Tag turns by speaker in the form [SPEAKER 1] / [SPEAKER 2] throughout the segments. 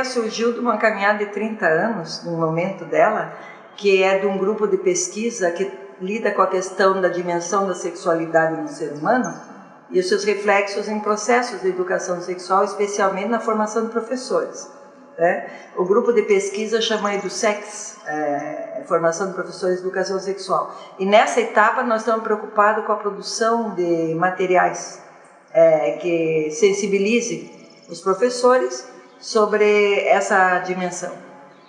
[SPEAKER 1] surgiu de uma caminhada de 30 anos, no momento dela, que é de um grupo de pesquisa que lida com a questão da dimensão da sexualidade no ser humano e os seus reflexos em processos de educação sexual, especialmente na formação de professores. O grupo de pesquisa chama EduSex, Formação de Professores de Educação Sexual. E nessa etapa nós estamos preocupados com a produção de materiais que sensibilizem os professores sobre essa dimensão.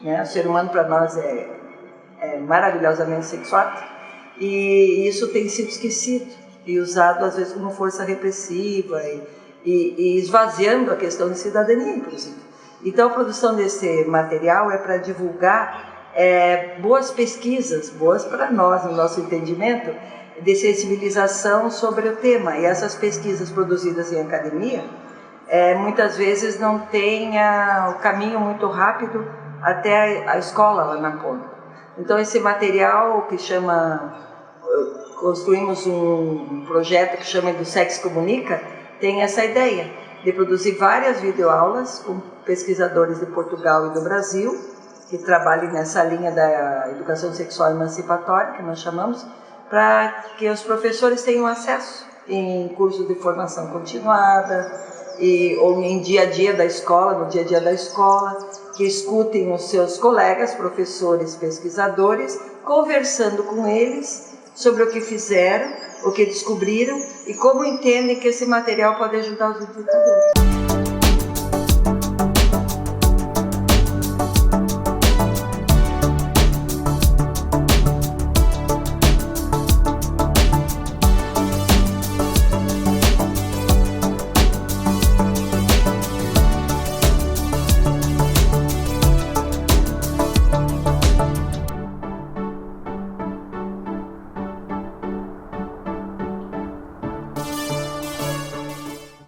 [SPEAKER 1] O ser humano para nós é maravilhosamente sexuado e isso tem sido esquecido e usado às vezes como força repressiva e esvaziando a questão de cidadania, inclusive. Então a produção desse material é para divulgar boas pesquisas, boas para nós, no nosso entendimento, de sensibilização sobre o tema. E essas pesquisas produzidas em academia, muitas vezes não têm o caminho muito rápido até a escola lá na ponta. Então esse material que construímos um projeto que chama EduSex Comunica, tem essa ideia de produzir várias videoaulas com pesquisadores de Portugal e do Brasil, que trabalhem nessa linha da educação sexual emancipatória, que nós chamamos, para que os professores tenham acesso em cursos de formação continuada ou em dia a dia da escola, no dia a dia da escola, que escutem os seus colegas, professores, pesquisadores, conversando com eles sobre o que fizeram, o que descobriram e como entendem que esse material pode ajudar os educadores.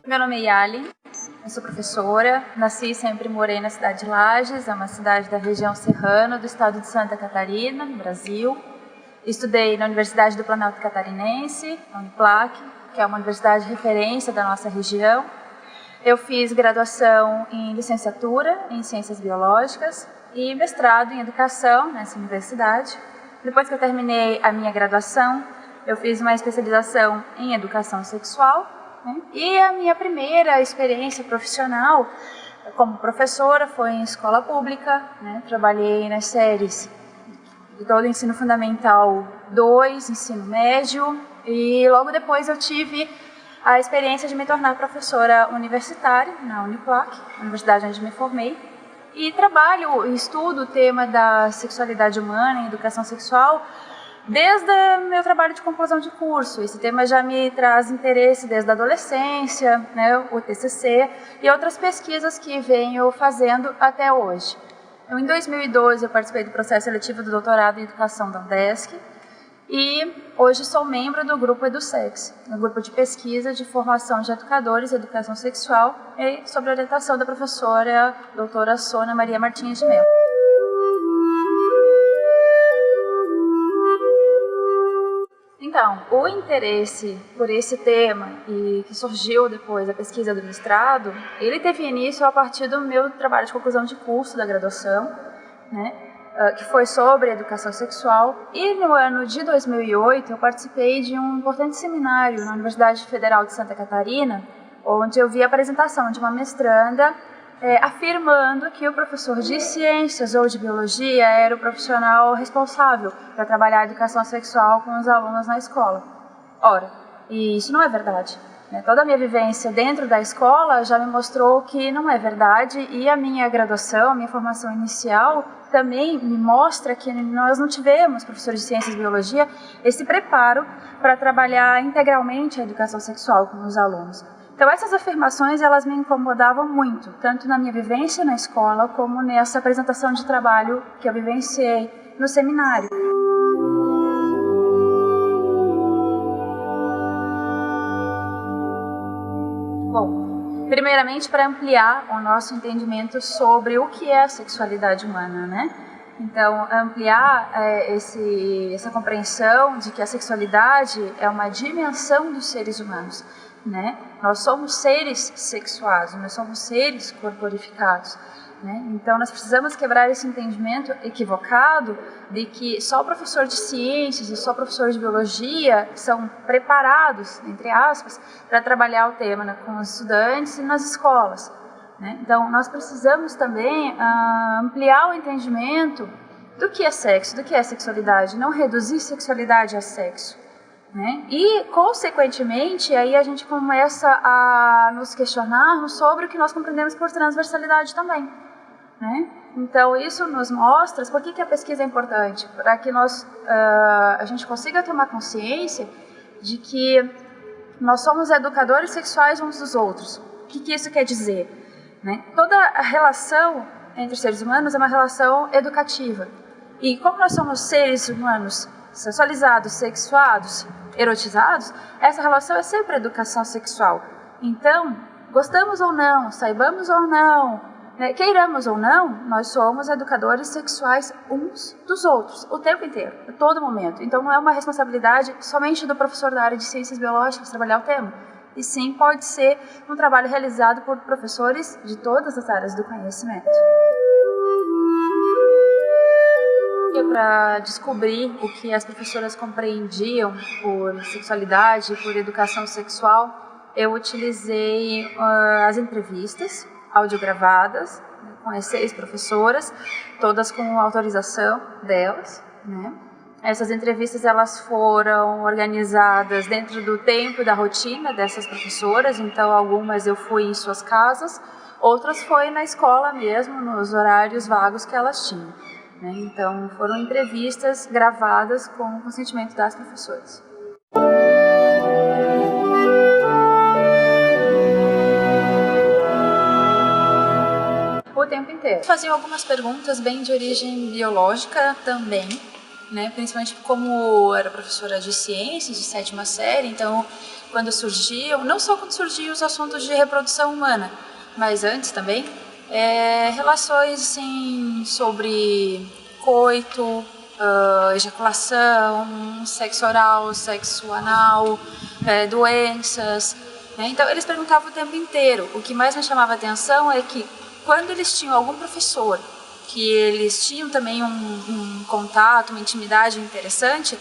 [SPEAKER 2] Meu nome é Yali, eu sou professora, nasci e sempre morei na cidade de Lages, é uma cidade da região serrana do estado de Santa Catarina, no Brasil. Estudei na Universidade do Planalto Catarinense, a Uniplac, que é uma universidade de referência da nossa região. Eu fiz graduação em licenciatura em Ciências Biológicas e mestrado em Educação nessa universidade. Depois que eu terminei a minha graduação, eu fiz uma especialização em Educação Sexual. E a minha primeira experiência profissional como professora foi em escola pública. Trabalhei nas séries de todo o ensino fundamental 2, ensino médio, e logo depois eu tive a experiência de me tornar professora universitária na Uniplac, universidade onde me formei, e trabalho e estudo o tema da sexualidade humana em educação sexual desde o meu trabalho de conclusão de curso. Esse tema já me traz interesse desde a adolescência, o TCC e outras pesquisas que venho fazendo até hoje. Em 2012 eu participei do processo seletivo do doutorado em Educação da UDESC e hoje sou membro do grupo EduSex, um grupo de pesquisa de formação de educadores em educação sexual e sob a orientação da professora doutora Sônia Maria Martins de Mello. Então, o interesse por esse tema e que surgiu depois da pesquisa do mestrado, ele teve início a partir do meu trabalho de conclusão de curso da graduação, que foi sobre educação sexual. E no ano de 2008 eu participei de um importante seminário na Universidade Federal de Santa Catarina, onde eu vi a apresentação de uma mestranda afirmando que o professor de ciências ou de biologia era o profissional responsável para trabalhar a educação sexual com os alunos na escola. Ora, e isso não é verdade. Toda a minha vivência dentro da escola já me mostrou que não é verdade, e a minha graduação, a minha formação inicial também me mostra que nós não tivemos, professores de ciências e biologia, esse preparo para trabalhar integralmente a educação sexual com os alunos. Então essas afirmações, elas me incomodavam muito, tanto na minha vivência na escola, como nessa apresentação de trabalho que eu vivenciei no seminário. Bom, primeiramente para ampliar o nosso entendimento sobre o que é a sexualidade humana, Então, ampliar essa compreensão de que a sexualidade é uma dimensão dos seres humanos. Nós somos seres sexuados, nós somos seres corporificados. né? Então, nós precisamos quebrar esse entendimento equivocado de que só o professor de ciências e só o professor de biologia são preparados, entre aspas, para trabalhar o tema, né, com os estudantes e nas escolas, né? Então, nós precisamos também ampliar o entendimento do que é sexo, do que é sexualidade, não reduzir sexualidade a sexo, né? E, consequentemente, aí a gente começa a nos questionarmos sobre o que nós compreendemos por transversalidade também, né? Então, isso nos mostra por que a pesquisa é importante, para que a gente consiga tomar consciência de que nós somos educadores sexuais uns dos outros. O que isso quer dizer, né? Toda a relação entre seres humanos é uma relação educativa. E como nós somos seres humanos sensualizados, sexuados, erotizados, essa relação é sempre educação sexual. Então, gostamos ou não, saibamos ou não, né, queiramos ou não, nós somos educadores sexuais uns dos outros, o tempo inteiro, a todo momento. Então, não é uma responsabilidade somente do professor da área de ciências biológicas trabalhar o tema, e sim pode ser um trabalho realizado por professores de todas as áreas do conhecimento. Para descobrir o que as professoras compreendiam por sexualidade, por educação sexual, eu utilizei as entrevistas audiogravadas com as 6 professoras, todas com autorização delas, né? Essas entrevistas elas foram organizadas dentro do tempo e da rotina dessas professoras, então algumas eu fui em suas casas, outras foi na escola mesmo, nos horários vagos que elas tinham, né? Então foram entrevistas gravadas com o consentimento das professoras. O tempo inteiro. Faziam algumas perguntas bem de origem biológica também, né? Principalmente como eu era professora de ciências, de 7ª série, então quando surgiam, não só quando surgiam os assuntos de reprodução humana, mas antes também, relações assim, sobre coito, ejaculação, sexo oral, sexo anal, doenças, né? Então eles perguntavam o tempo inteiro. O que mais me chamava a atenção é que quando eles tinham algum professor que eles tinham também um contato, uma intimidade interessante,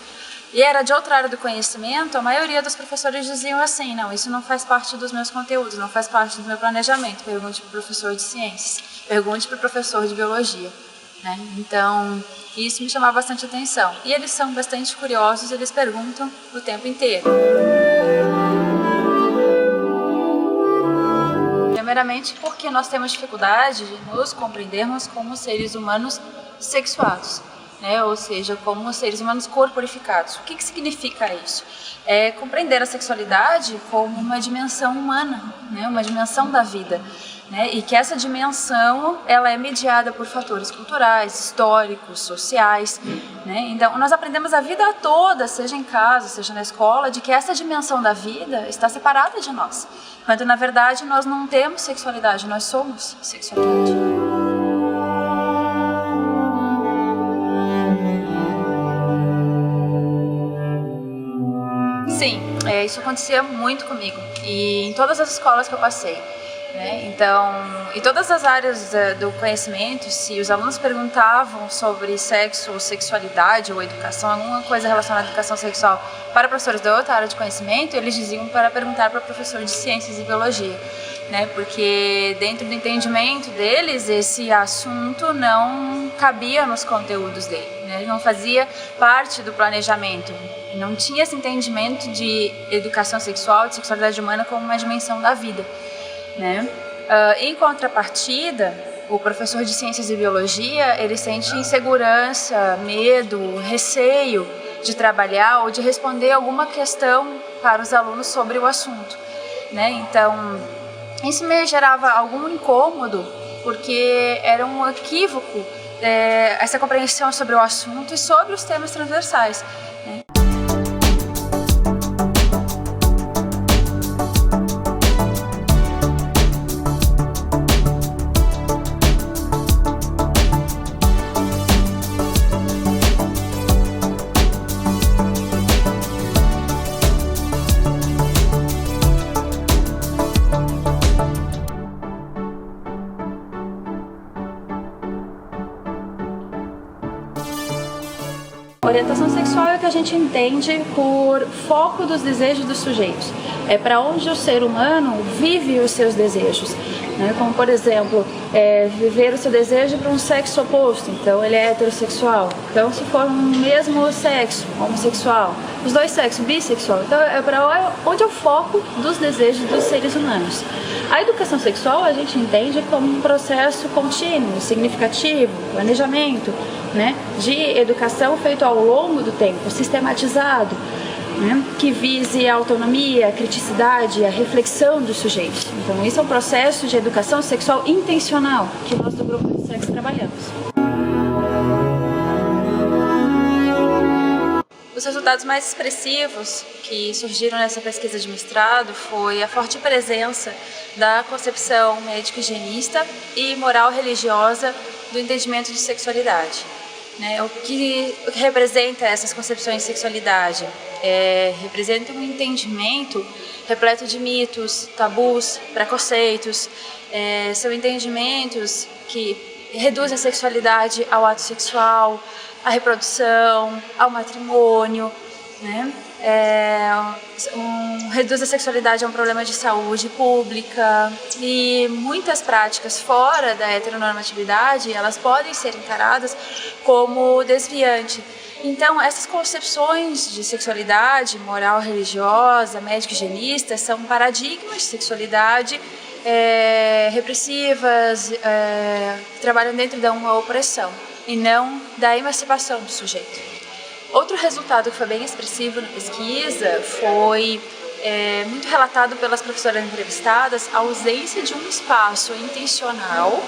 [SPEAKER 2] e era de outra área do conhecimento, a maioria dos professores diziam assim: não, isso não faz parte dos meus conteúdos, não faz parte do meu planejamento. Pergunte para o professor de ciências, pergunte para o professor de biologia, né? Então, isso me chamava bastante atenção. E eles são bastante curiosos, eles perguntam o tempo inteiro. Primeiramente porque nós temos dificuldade de nos compreendermos como seres humanos sexuados, né? Ou seja, como seres humanos corporificados. O que significa isso? É compreender a sexualidade como uma dimensão humana, né? Uma dimensão da vida, né? E que essa dimensão ela é mediada por fatores culturais, históricos, sociais, né? Então, nós aprendemos a vida toda, seja em casa, seja na escola, de que essa dimensão da vida está separada de nós, quando na verdade nós não temos sexualidade, nós somos sexualidade. Sim, isso acontecia muito comigo e em todas as escolas que eu passei, né? Então, em todas as áreas do conhecimento, se os alunos perguntavam sobre sexo ou sexualidade ou educação, alguma coisa relacionada à educação sexual para professores da outra área de conhecimento, eles diziam para perguntar para o professor de ciências e biologia, né? Porque dentro do entendimento deles, esse assunto não cabia nos conteúdos dele, né? Não fazia parte do planejamento. Não tinha esse entendimento de educação sexual, de sexualidade humana como uma dimensão da vida, né? Em contrapartida, o professor de ciências e biologia, ele sente insegurança, medo, receio de trabalhar ou de responder alguma questão para os alunos sobre o assunto, né? Então, isso me gerava algum incômodo, porque era um equívoco essa compreensão sobre o assunto e sobre os temas transversais, né? orientação sexual é o que a gente entende por foco dos desejos dos sujeitos. É para onde o ser humano vive os seus desejos, né? Como, por exemplo, viver o seu desejo para um sexo oposto, então ele é heterossexual. Então, se for um mesmo sexo, homossexual, os dois sexos, bissexual, então é para onde é o foco dos desejos dos seres humanos. A educação sexual a gente entende como um processo contínuo, significativo, planejamento, né, de educação feito ao longo do tempo, sistematizado, né, que vise a autonomia, a criticidade, a reflexão dos sujeitos. Então, isso é um processo de educação sexual intencional que nós do Grupo de Sexo trabalhamos. Os resultados mais expressivos que surgiram nessa pesquisa de mestrado foi a forte presença da concepção médico-higienista e moral religiosa do entendimento de sexualidade. O que representa essas concepções de sexualidade? Representa um entendimento repleto de mitos, tabus, preconceitos. São entendimentos que reduzem a sexualidade ao ato sexual, à reprodução, ao matrimônio, né? Reduz a sexualidade a um problema de saúde pública, e muitas práticas fora da heteronormatividade, elas podem ser encaradas como desviante. Então, essas concepções de sexualidade, moral religiosa, médico-higienista, são paradigmas de sexualidade repressivas, que trabalham dentro de uma opressão e não da emancipação do sujeito. Outro resultado que foi bem expressivo na pesquisa foi muito relatado pelas professoras entrevistadas, a ausência de um espaço intencional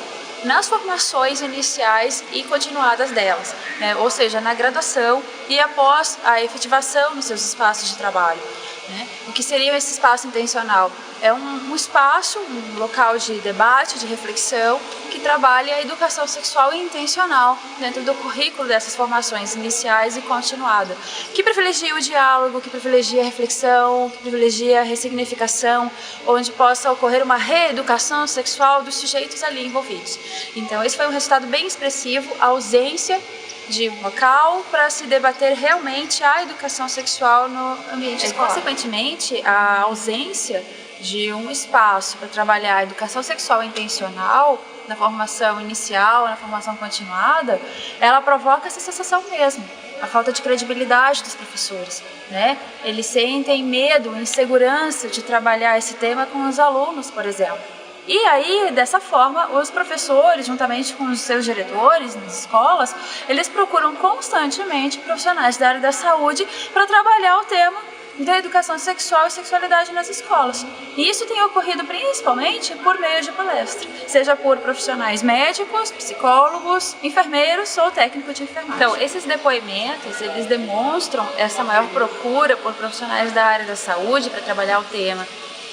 [SPEAKER 2] nas formações iniciais e continuadas delas, né? Ou seja, na graduação e após a efetivação nos seus espaços de trabalho. Né? O que seria esse espaço intencional? É um espaço, um local de debate, de reflexão, que trabalha a educação sexual intencional dentro do currículo dessas formações iniciais e continuada, que privilegia o diálogo, que privilegia a reflexão, que privilegia a ressignificação, onde possa ocorrer uma reeducação sexual dos sujeitos ali envolvidos. Então, esse foi um resultado bem expressivo, a ausência de um local para se debater realmente a educação sexual no ambiente escolar. Consequentemente, a ausência de um espaço para trabalhar a educação sexual intencional na formação inicial, na formação continuada, ela provoca essa sensação mesmo, a falta de credibilidade dos professores, né? Eles sentem medo, insegurança de trabalhar esse tema com os alunos, por exemplo. E aí, dessa forma, os professores, juntamente com os seus diretores nas escolas, eles procuram constantemente profissionais da área da saúde para trabalhar o tema da educação sexual e sexualidade nas escolas. E isso tem ocorrido principalmente por meio de palestra, seja por profissionais médicos, psicólogos, enfermeiros ou técnicos de enfermagem. Então, esses depoimentos, eles demonstram essa maior procura por profissionais da área da saúde para trabalhar o tema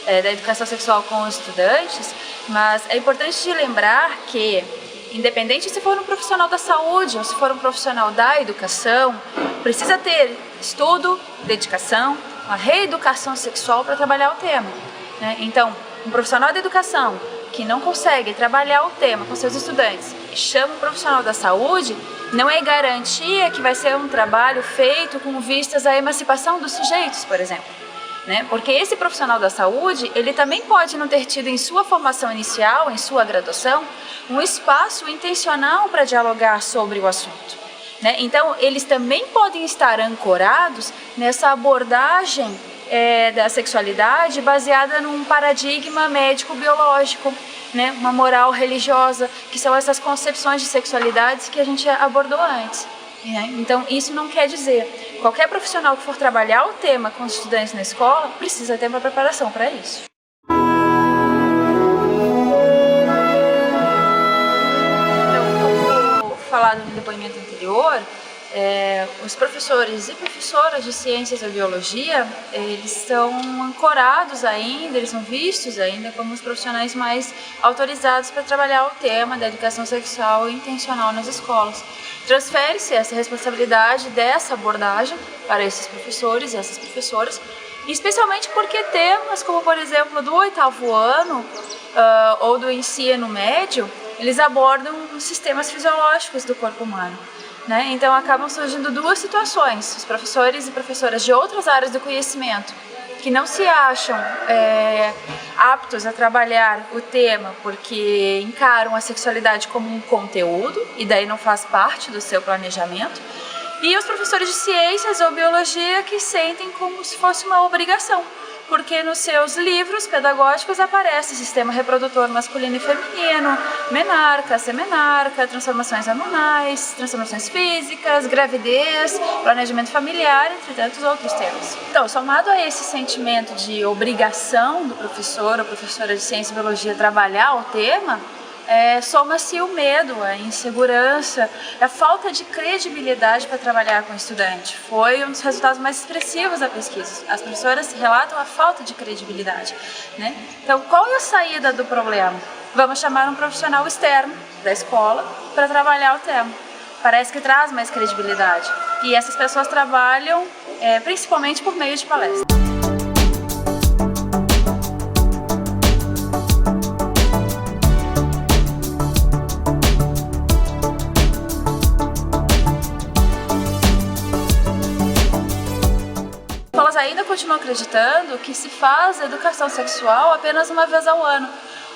[SPEAKER 2] da educação sexual com os estudantes, mas é importante de lembrar que, independente se for um profissional da saúde ou se for um profissional da educação, precisa ter estudo, dedicação, uma reeducação sexual para trabalhar o tema, né? Então, um profissional da educação que não consegue trabalhar o tema com seus estudantes e chama um profissional da saúde, não é garantia que vai ser um trabalho feito com vistas à emancipação dos sujeitos, por exemplo. Né? Porque esse profissional da saúde, ele também pode não ter tido em sua formação inicial, em sua graduação, um espaço intencional para dialogar sobre o assunto. Né? Então, eles também podem estar ancorados nessa abordagem da sexualidade baseada num paradigma médico-biológico, né? Uma moral religiosa, que são essas concepções de sexualidades que a gente abordou antes. Então, isso não quer dizer, qualquer profissional que for trabalhar o tema com os estudantes na escola precisa ter uma preparação para isso. Então, como falado no depoimento anterior, os professores e professoras de ciências da biologia, eles são ancorados ainda, eles são vistos ainda como os profissionais mais autorizados para trabalhar o tema da educação sexual intencional nas escolas. Transfere-se essa responsabilidade dessa abordagem para esses professores e essas professoras, especialmente porque temas como, por exemplo, do 8º ano ou do ensino médio, eles abordam os sistemas fisiológicos do corpo humano. né? Então acabam surgindo duas situações: os professores e professoras de outras áreas do conhecimento que não se acham aptos a trabalhar o tema porque encaram a sexualidade como um conteúdo e daí não faz parte do seu planejamento, e os professores de ciências ou biologia que sentem como se fosse uma obrigação, porque nos seus livros pedagógicos aparece sistema reprodutor masculino e feminino, menarca, semenarca, transformações hormonais, transformações físicas, gravidez, planejamento familiar, entre tantos outros temas. Então, somado a esse sentimento de obrigação do professor ou professora de ciência e biologia trabalhar o tema, soma-se o medo, a insegurança, a falta de credibilidade para trabalhar com o estudante. Foi um dos resultados mais expressivos da pesquisa. As professoras relatam a falta de credibilidade, né? Então, qual é a saída do problema? Vamos chamar um profissional externo da escola para trabalhar o tema. Parece que traz mais credibilidade. E essas pessoas trabalham principalmente por meio de palestras. Elas ainda continuam acreditando que se faz educação sexual apenas uma vez ao ano,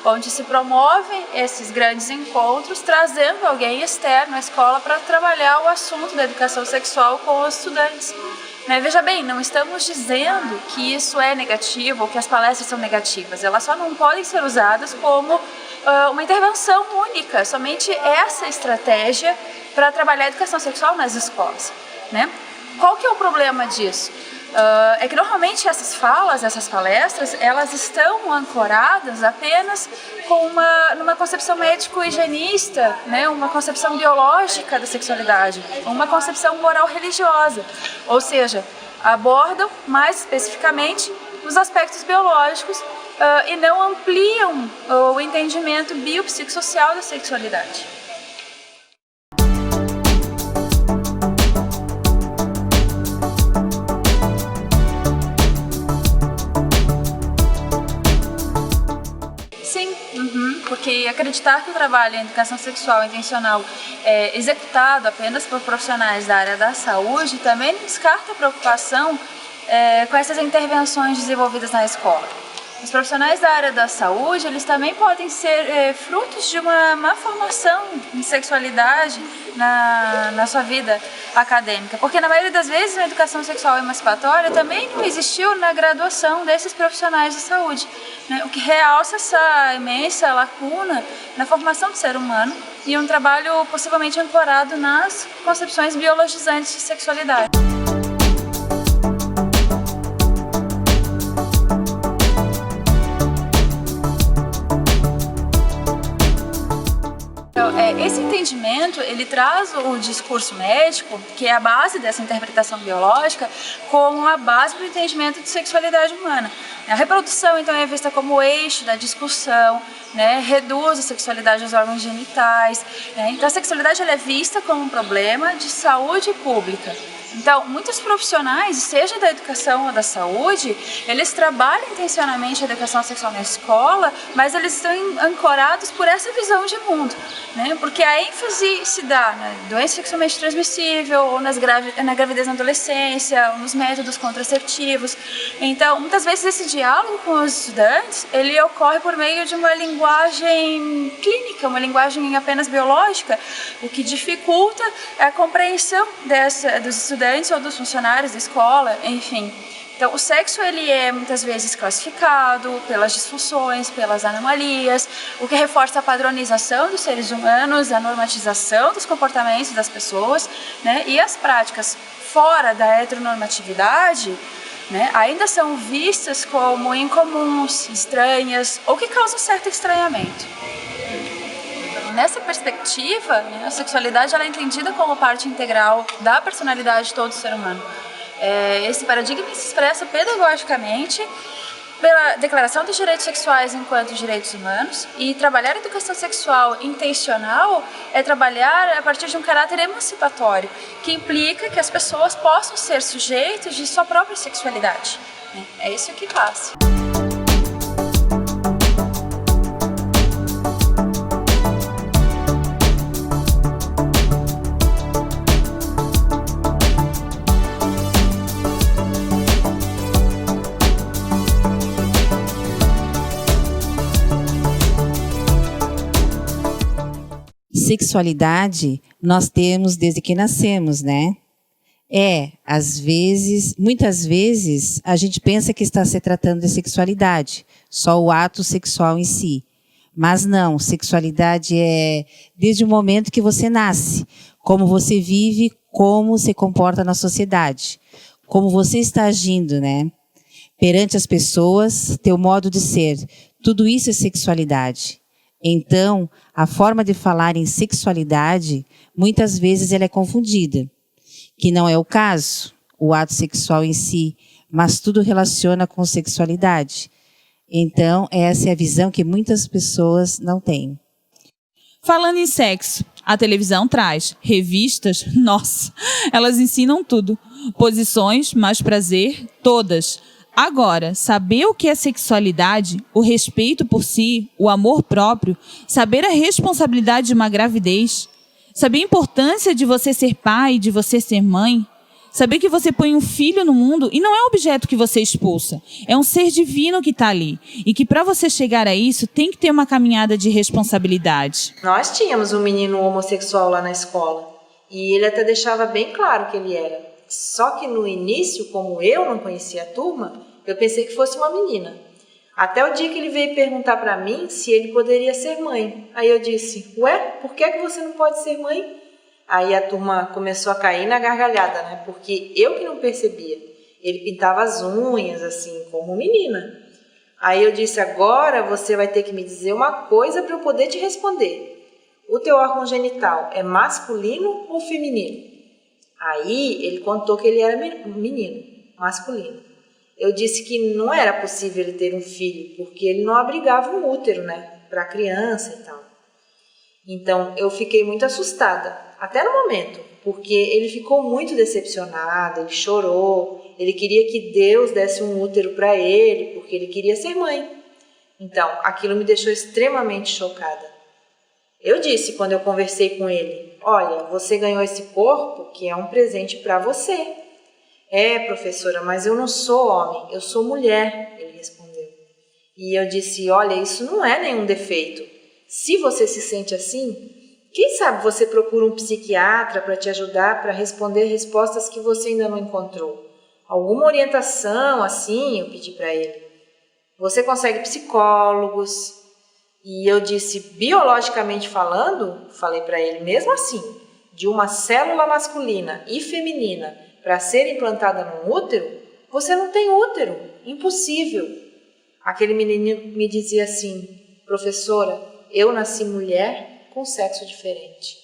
[SPEAKER 2] onde se promovem esses grandes encontros, trazendo alguém externo à escola para trabalhar o assunto da educação sexual com os estudantes. Veja bem, não estamos dizendo que isso é negativo ou que as palestras são negativas, elas só não podem ser usadas como uma intervenção única, somente essa estratégia para trabalhar a educação sexual nas escolas, né? Qual que é o problema disso? É que normalmente essas falas, essas palestras, elas estão ancoradas apenas com numa concepção médico-higienista, né? Uma concepção biológica da sexualidade, uma concepção moral-religiosa, ou seja, abordam mais especificamente os aspectos biológicos e não ampliam o entendimento biopsicossocial da sexualidade. Porque acreditar que o trabalho em educação sexual intencional é executado apenas por profissionais da área da saúde também descarta a preocupação com essas intervenções desenvolvidas na escola. Os profissionais da área da saúde, eles também podem ser frutos de uma má formação em sexualidade na sua vida acadêmica, porque na maioria das vezes a educação sexual emancipatória também não existiu na graduação desses profissionais de saúde, né? O que realça essa imensa lacuna na formação do ser humano e um trabalho possivelmente ancorado nas concepções biologizantes de sexualidade. Esse entendimento, ele traz o discurso médico, que é a base dessa interpretação biológica, como a base para o entendimento de sexualidade humana. A reprodução, então, é vista como o eixo da discussão, né? Reduz a sexualidade aos órgãos genitais, né? Então, a sexualidade ela é vista como um problema de saúde pública. Então, muitos profissionais, seja da educação ou da saúde, eles trabalham intencionalmente a educação sexual na escola, mas eles estão ancorados por essa visão de mundo, né? Porque a ênfase se dá na doença sexualmente transmissível, ou na gravidez na adolescência, ou nos métodos contraceptivos. Então, muitas vezes esse diálogo com os estudantes, ele ocorre por meio de uma linguagem clínica, uma linguagem apenas biológica, o que dificulta a compreensão dos estudantes ou dos funcionários da escola, enfim. Então, o sexo ele é muitas vezes classificado pelas disfunções, pelas anomalias, o que reforça a padronização dos seres humanos, a normatização dos comportamentos das pessoas, né? E as práticas fora da heteronormatividade, né, ainda são vistas como incomuns, estranhas ou que causam certo estranhamento. Nessa perspectiva, né, a sexualidade ela é entendida como parte integral da personalidade de todo ser humano. Esse paradigma se expressa pedagogicamente pela Declaração dos Direitos Sexuais enquanto Direitos Humanos, e trabalhar a educação sexual intencional é trabalhar a partir de um caráter emancipatório, que implica que as pessoas possam ser sujeitos de sua própria sexualidade. É isso que passa.
[SPEAKER 3] Sexualidade nós temos desde que nascemos, né? Muitas vezes, a gente pensa que está se tratando de sexualidade, só o ato sexual em si. Mas não, sexualidade é desde o momento que você nasce, como você vive, como se comporta na sociedade, como você está agindo, né? Perante as pessoas, teu modo de ser, tudo isso é sexualidade. Então, a forma de falar em sexualidade, muitas vezes ela é confundida. Que não é o caso, o ato sexual em si, mas tudo relaciona com sexualidade. Então, essa é a visão que muitas pessoas não têm.
[SPEAKER 4] Falando em sexo, a televisão traz revistas, nossa, elas ensinam tudo. Posições, mais prazer, todas. Agora, saber o que é sexualidade, o respeito por si, o amor próprio, saber a responsabilidade de uma gravidez, saber a importância de você ser pai, de você ser mãe, saber que você põe um filho no mundo e não é um objeto que você expulsa, é um ser divino que está ali. E que para você chegar a isso, tem que ter uma caminhada de responsabilidade.
[SPEAKER 5] Nós tínhamos um menino homossexual lá na escola e ele até deixava bem claro que ele era. Só que no início, como eu não conhecia a turma, eu pensei que fosse uma menina. Até o dia que ele veio perguntar para mim se ele poderia ser mãe. Aí eu disse, ué, por que você não pode ser mãe? Aí a turma começou a cair na gargalhada, né? Porque eu que não percebia. Ele pintava as unhas, assim, como menina. Aí eu disse, agora você vai ter que me dizer uma coisa para eu poder te responder. O teu órgão genital é masculino ou feminino? Aí ele contou que ele era menino, masculino. Eu disse que não era possível ele ter um filho, porque ele não abrigava um útero, né, para a criança e tal. Então eu fiquei muito assustada, até no momento, porque ele ficou muito decepcionado, ele chorou, ele queria que Deus desse um útero para ele, porque ele queria ser mãe. Então aquilo me deixou extremamente chocada. Eu disse quando eu conversei com ele, olha, você ganhou esse corpo que é um presente para você. É, professora, mas eu não sou homem, eu sou mulher, ele respondeu. E eu disse, olha, isso não é nenhum defeito. Se você se sente assim, quem sabe você procura um psiquiatra para te ajudar para responder respostas que você ainda não encontrou. Alguma orientação, assim, eu pedi para ele. Você consegue psicólogos? E eu disse, biologicamente falando, falei para ele mesmo assim, de uma célula masculina e feminina para ser implantada num útero, você não tem útero, impossível. Aquele menino me dizia assim, professora, eu nasci mulher com sexo diferente.